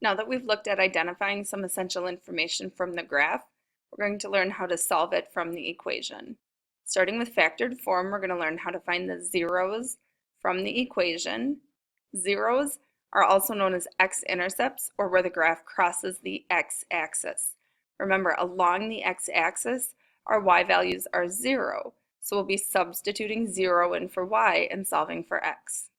Now that we've looked at identifying some essential information from the graph, we're going to learn how to solve it from the equation. Starting with factored form, we're going to learn how to find the zeros from the equation. Zeros are also known as x-intercepts, or where the graph crosses the x-axis. Remember, along the x-axis, our y values are 0, so we'll be substituting 0 in for y and solving for x.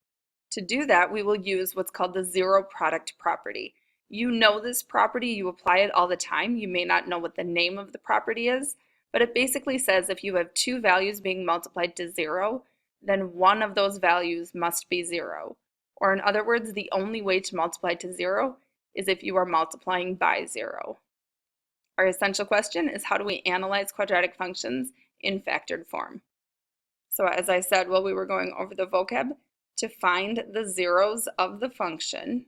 To do that, we will use what's called the zero product property. You know this property, you apply it all the time. You may not know what the name of the property is, but it basically says if you have two values being multiplied to 0, then one of those values must be 0. Or in other words, the only way to multiply to 0 is if you are multiplying by 0. Our essential question is, how do we analyze quadratic functions in factored form? So as I said while we were going over the vocab, to find the zeros of the function,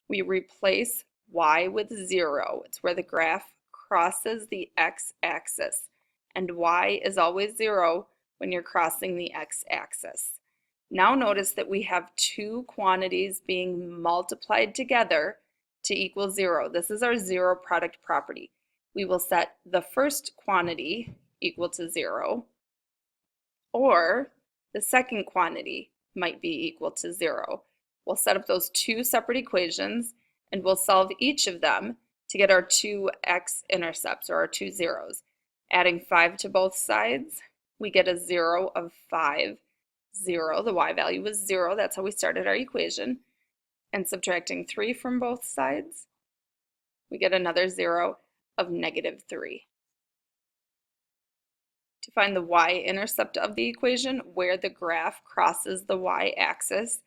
we replace y with 0. It's where the graph crosses the x-axis, and y is always 0 when you're crossing the x-axis. Now notice that we have two quantities being multiplied together to equal 0. This is our zero product property. We will set the first quantity equal to 0, or the second quantity might be equal to 0. We'll set up those two separate equations and we'll solve each of them to get our two x-intercepts, or our two zeros. Adding 5 to both sides, we get a 0 of 5, 0. The y value was 0, that's how we started our equation. And subtracting 3 from both sides, we get another 0 of -3. To find the y-intercept of the equation, where the graph crosses the y-axis,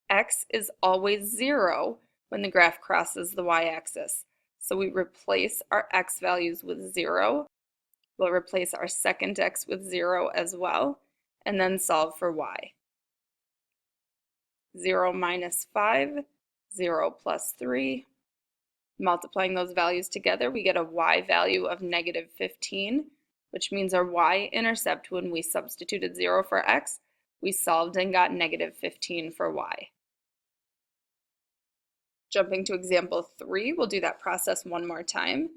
x is always 0 when the graph crosses the y-axis. So we replace our x values with 0. We'll replace our second x with 0 as well, and then solve for y. 0 minus 5, 0 plus 3. Multiplying those values together, we get a y value of -15, which means our y-intercept, when we substituted 0 for x, we solved and got -15 for y. Jumping to example 3, we'll do that process one more time.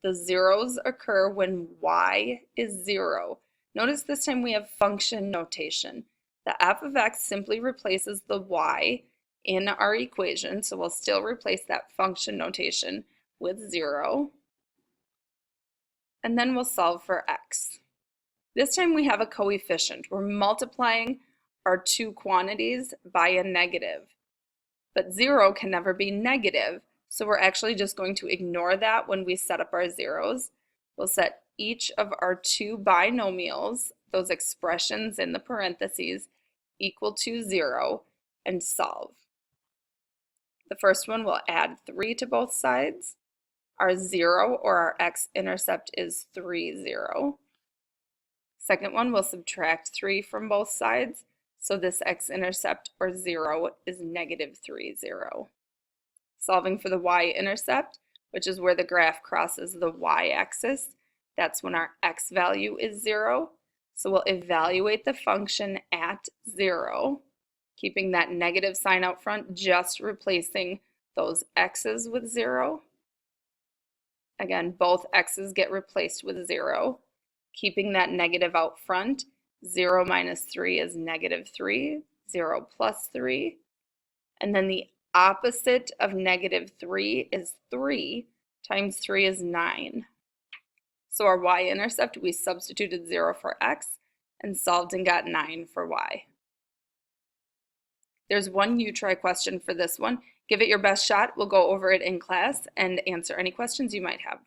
The zeros occur when y is 0. Notice this time we have function notation. The f of x simply replaces the y in our equation, so we'll still replace that function notation with 0. And then we'll solve for x. This time we have a coefficient. We're multiplying our two quantities by a negative. But 0 can never be negative, so we're actually just going to ignore that when we set up our zeros. We'll set each of our two binomials, those expressions in the parentheses, equal to 0, and solve. The first one will add 3 to both sides. Our 0, or our x-intercept, is 3, 0. Second one, we'll subtract 3 from both sides. So this x-intercept, or 0, is -3, 0. Solving for the y-intercept, which is where the graph crosses the y-axis, that's when our x value is 0. So we'll evaluate the function at 0, keeping that negative sign out front, just replacing those x's with 0. Again, both x's get replaced with 0, keeping that negative out front. 0 minus 3 is -3, 0 plus 3. And then the opposite of -3 is 3 times 3 is 9. So our y-intercept, we substituted 0 for x and solved and got 9 for y. There's one you-try question for this one. Give it your best shot. We'll go over it in class and answer any questions you might have.